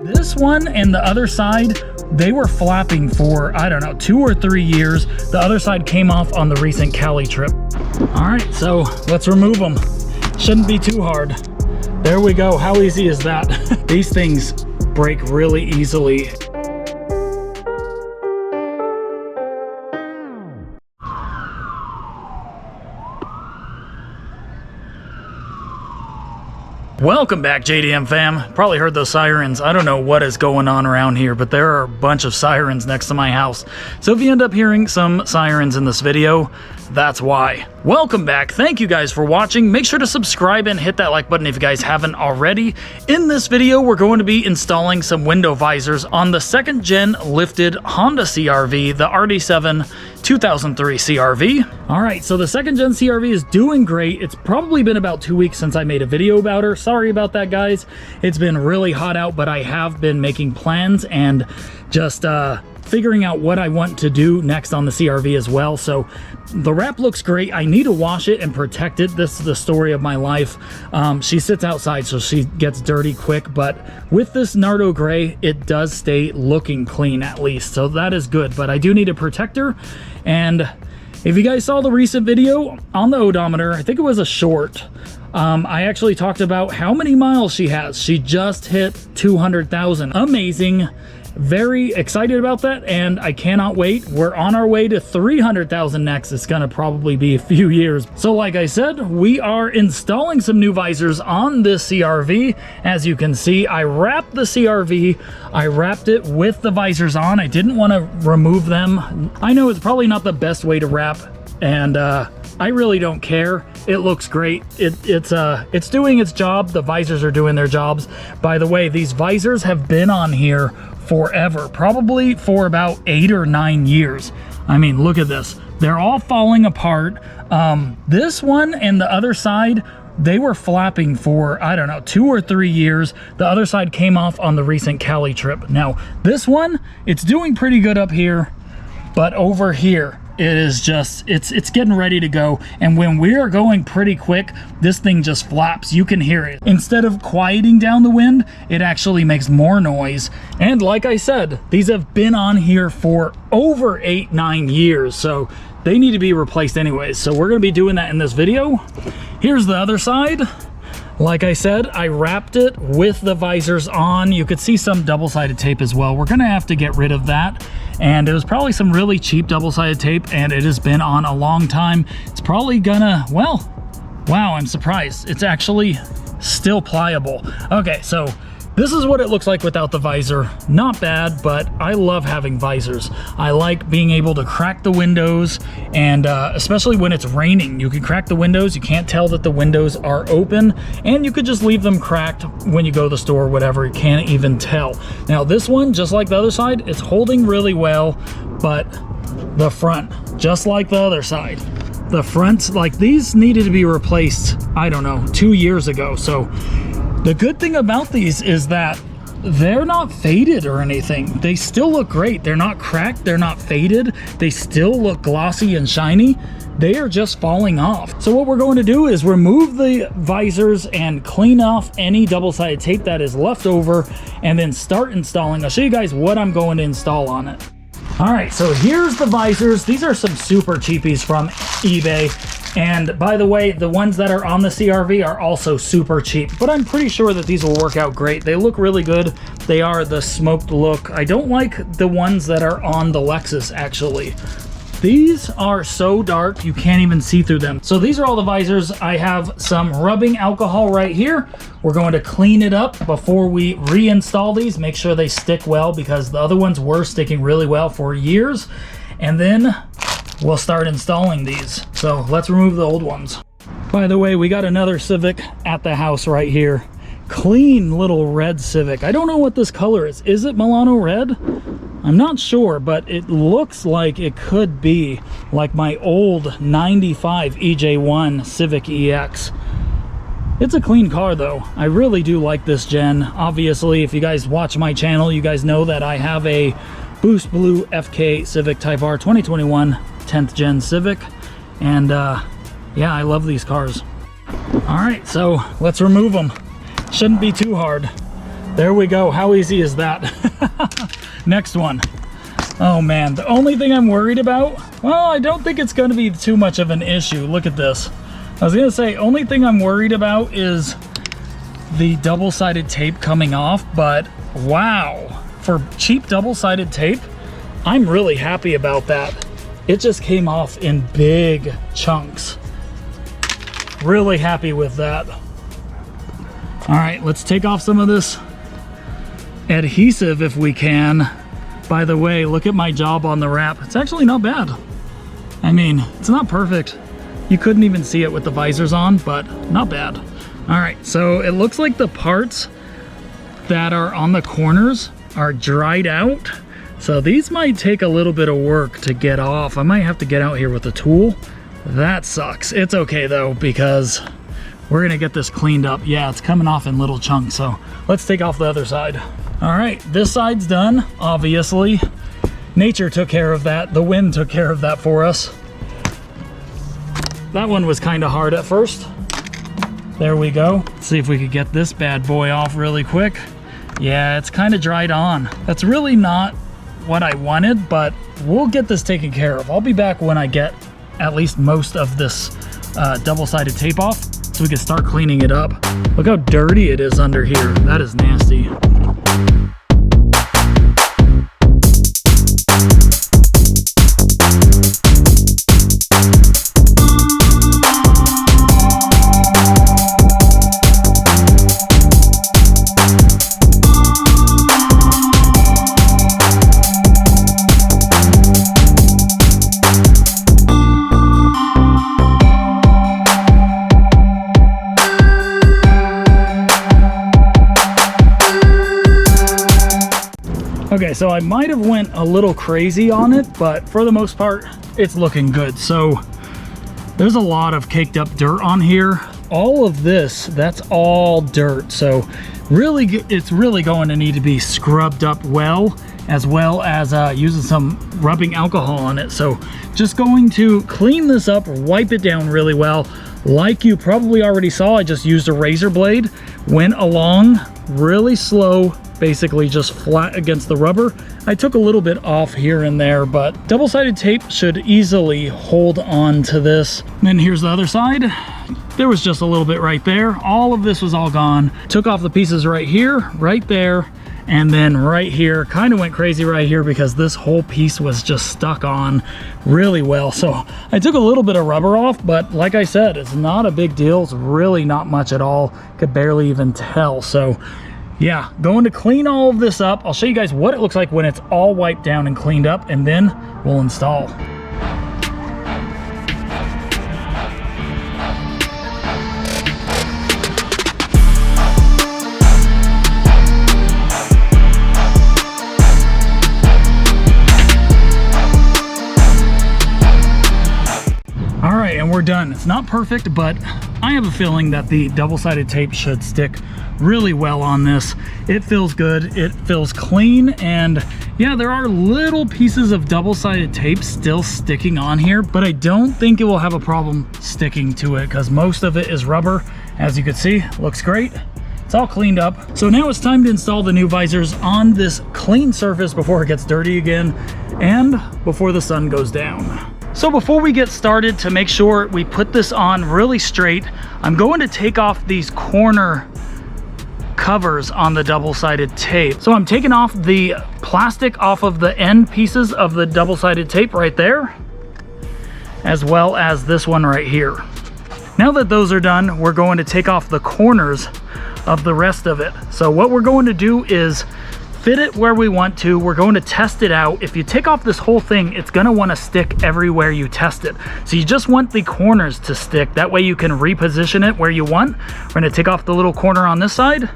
This one and the other side, they were flapping for, I don't know, 2 or 3 years. The other side came off on the recent Cali trip. All right, so let's remove them. Shouldn't be too hard. There we go. How easy is that? These things break really easily. Welcome back, JDM fam. Probably heard those sirens. I don't know what is going on around here, but there are a bunch of sirens next to my house. So if you end up hearing some sirens in this video, that's why. Welcome back. Thank you guys for watching. Make sure to subscribe and hit that like button if you guys haven't already. In this video, we're going to be installing some window visors on the 2nd gen lifted Honda CR-V, the RD7 2003 CR-V. All right, so the 2nd gen CR-V is doing great. It's probably been about 2 weeks since I made a video about her. Sorry about that, guys. It's been really hot out, but I have been making plans and just figuring out what I want to do next on the CR-V as well. So the wrap looks great. I need to wash it and protect it. This is the story of my life. She sits outside, so she gets dirty quick, but with this Nardo gray, it does stay looking clean at least. So that is good, but I do need to protect her. And if you guys saw the recent video on the odometer, I think it was a short, I actually talked about how many miles she has. She just hit 200,000. Amazing. Very excited about that, and I cannot wait. We're on our way to 300,000 next. It's gonna probably be a few years. So like I said, we are installing some new visors on this CR-V. As you can see, I wrapped the CR-V. I wrapped it with the visors on. I didn't want to remove them. I know it's probably not the best way to wrap, and I really don't care. It looks great. It's doing its job. The visors are doing their jobs. By the way, these visors have been on here forever, probably for about 8 or 9 years. I mean, look at this. They're all falling apart. This one and the other side, they were flapping for, I don't know, 2 or 3 years. The other side came off on the recent Cali trip. Now, this one, it's doing pretty good up here, but over here, it is just, it's getting ready to go. And when we're going pretty quick, this thing just flaps. You can hear it. Instead of quieting down the wind, it actually makes more noise. And like I said, these have been on here for over 8-9 years. So they need to be replaced anyways. So we're gonna be doing that in this video. Here's the other side. Like I said, I wrapped it with the visors on. You could see some double-sided tape as well. We're gonna have to get rid of that. And it was probably some really cheap double-sided tape, and it has been on a long time. It's probably gonna, well, wow, I'm surprised. It's actually still pliable. Okay, so this is what it looks like without the visor. Not bad, but I love having visors. I like being able to crack the windows, and especially when it's raining, you can crack the windows. You can't tell that the windows are open, and you could just leave them cracked when you go to the store or whatever. You can't even tell. Now this one, just like the other side, it's holding really well, but the front, just like the other side, the fronts, like these needed to be replaced, I don't know, 2 years ago. So the good thing about these is that they're not faded or anything. They still look great. They're not cracked, they're not faded. They still look glossy and shiny. They are just falling off. So what we're going to do is remove the visors and clean off any double-sided tape that is left over, and then start installing. I'll show you guys what I'm going to install on it. All right, so here's the visors. These are some super cheapies from eBay. And by the way, the ones that are on the CR-V are also super cheap, but I'm pretty sure that these will work out great. They look really good. They are the smoked look. I don't like the ones that are on the Lexus, actually. These are so dark, you can't even see through them. So these are all the visors. I have some rubbing alcohol right here. We're going to clean it up before we reinstall these, make sure they stick well, because the other ones were sticking really well for years. And then we'll start installing these. So let's remove the old ones. By the way, we got another Civic at the house right here. Clean little red Civic. I don't know what this color is. Is it Milano red? I'm not sure, but it looks like it could be like my old 95 EJ1 Civic EX. It's a clean car though. I really do like this gen. Obviously, if you guys watch my channel, you guys know that I have a Boost Blue FK Civic Type R 2021 10th gen Civic, and yeah, I love these cars. All right, so let's remove them. Shouldn't be too hard. There we go. How easy is that? Next one. Oh man, the only thing I'm worried about, well, I don't think it's going to be too much of an issue. Look at this. I was going to say, only thing I'm worried about is the double-sided tape coming off, but wow, for cheap double-sided tape, I'm really happy about that. It just came off in big chunks. Really happy with that. All right, let's take off some of this adhesive if we can. By the way, look at my job on the wrap. It's actually not bad. I mean, it's not perfect. You couldn't even see it with the visors on, but not bad. All right, so it looks like the parts that are on the corners are dried out. So these might take a little bit of work to get off. I might have to get out here with a tool. That sucks. It's okay though, because we're gonna get this cleaned up. Yeah, it's coming off in little chunks, so let's take off the other side. All right, this side's done, obviously. Nature took care of that. The wind took care of that for us. That one was kind of hard at first. There we go. Let's see if we could get this bad boy off really quick. Yeah, it's kind of dried on. That's really not what I wanted, but we'll get this taken care of. I'll be back when I get at least most of this double-sided tape off so we can start cleaning it up. Look how dirty it is under here. That is nasty. Okay, so I might have went a little crazy on it, but for the most part, it's looking good. So there's a lot of caked up dirt on here. All of this, that's all dirt. So really, it's really going to need to be scrubbed up well as using some rubbing alcohol on it. So just going to clean this up, wipe it down really well. Like you probably already saw, I just used a razor blade, went along really slow, basically just flat against the rubber. I took a little bit off here and there, but double-sided tape should easily hold on to this. And then here's the other side. There was just a little bit right there. All of this was all gone. Took off the pieces right here, right there, and then right here. Kind of went crazy right here because this whole piece was just stuck on really well. So I took a little bit of rubber off, but like I said, it's not a big deal. It's really not much at all. Could barely even tell. So yeah, going to clean all of this up. I'll show you guys what it looks like when it's all wiped down and cleaned up, and then we'll install. All right, and we're done. It's not perfect, but I have a feeling that the double-sided tape should stick really well on this. It feels good, it feels clean, and yeah, there are little pieces of double-sided tape still sticking on here, but I don't think it will have a problem sticking to it because most of it is rubber. As you can see, looks great. It's all cleaned up. So now it's time to install the new visors on this clean surface before it gets dirty again and before the sun goes down. So before we get started, to make sure we put this on really straight, I'm going to take off these corner covers on the double-sided tape. So I'm taking off the plastic off of the end pieces of the double-sided tape right there, as well as this one right here. Now that those are done, we're going to take off the corners of the rest of it. So what we're going to do is fit it where we want to. We're going to test it out. If you take off this whole thing, it's going to want to stick everywhere you test it. So you just want the corners to stick. That way you can reposition it where you want. We're going to take off the little corner on this side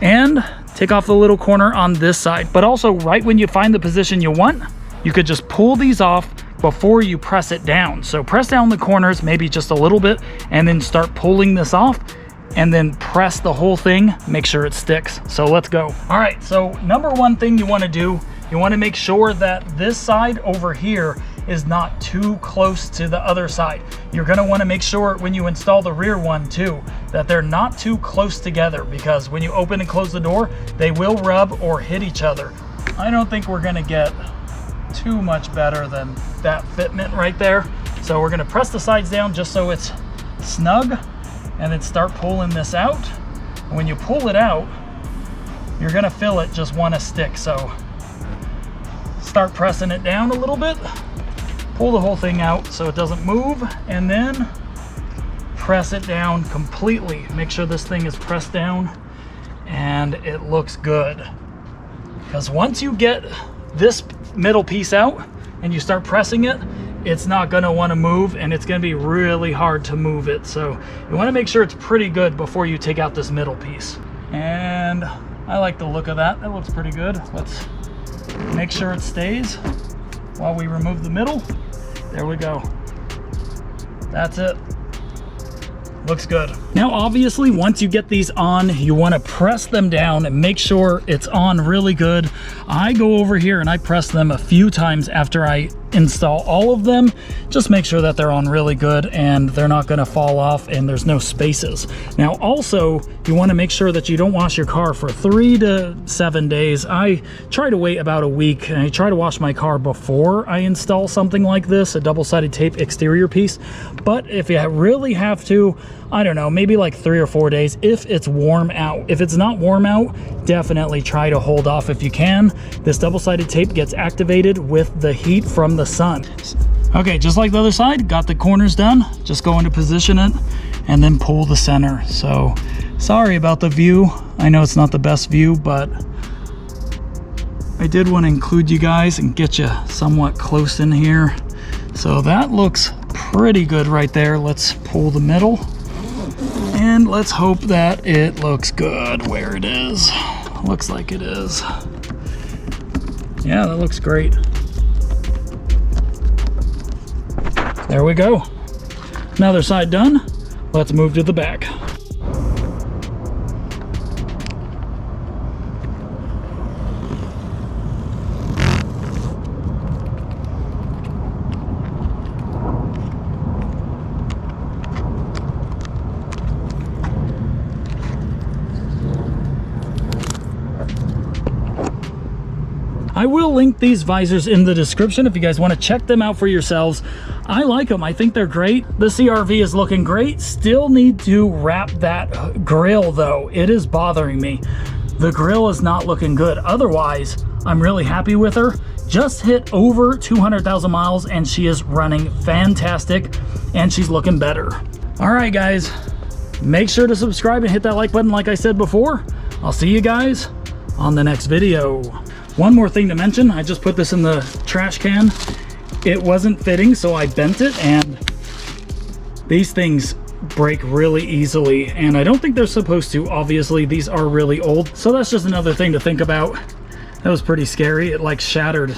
and take off the little corner on this side. But also, right when you find the position you want, you could just pull these off before you press it down. So press down the corners, maybe just a little bit, and then start pulling this off, and then press the whole thing, make sure it sticks. So let's go. All right, so number one thing you want to do, you want to make sure that this side over here is not too close to the other side. You're going to want to make sure when you install the rear one too, that they're not too close together, because when you open and close the door, they will rub or hit each other. I don't think we're going to get too much better than that fitment right there. So we're going to press the sides down just so it's snug, and then start pulling this out. And when you pull it out, you're going to feel it just want to stick. So start pressing it down a little bit, pull the whole thing out so it doesn't move, and then press it down completely. Make sure this thing is pressed down and it looks good. Because once you get this middle piece out and you start pressing it, it's not going to want to move, and it's going to be really hard to move it. So you want to make sure it's pretty good before you take out this middle piece. And I like the look of that. That looks pretty good. Let's make sure it stays while we remove the middle. There we go. That's it. Looks good. Now obviously once you get these on, you want to press them down and make sure it's on really good. I go over here and I press them a few times after I install all of them. Just make sure that they're on really good and they're not going to fall off and there's no spaces. Now also you want to make sure that you don't wash your car for 3 to 7 days. I try to wait about a week, and I try to wash my car before I install something like this, a double-sided tape exterior piece. But if you really have to, I don't know, maybe like 3 or 4 days if it's warm out. If it's not warm out, definitely try to hold off if you can. This double-sided tape gets activated with the heat from the sun. Okay, just like the other side, got the corners done. Just go into position it and then pull the center. So sorry about the view. I know it's not the best view, but I did want to include you guys and get you somewhat close in here. So that looks pretty good right there. Let's pull the middle and let's hope that it looks good where it is. Looks like it is. Yeah, that looks great. There we go. Another side done. Let's move to the back. I will link these visors in the description if you guys want to check them out for yourselves. I like them. I think they're great. The CR-V is looking great. Still need to wrap that grill though. It is bothering me. The grill is not looking good. Otherwise, I'm really happy with her. Just hit over 200,000 miles and she is running fantastic and she's looking better. All right, guys, make sure to subscribe and hit that like button like I said before. I'll see you guys on the next video. One more thing to mention, I just put this in the trash can. It wasn't fitting, so I bent it, and these things break really easily, and I don't think they're supposed to. Obviously, these are really old, so that's just another thing to think about. That was pretty scary. It like shattered.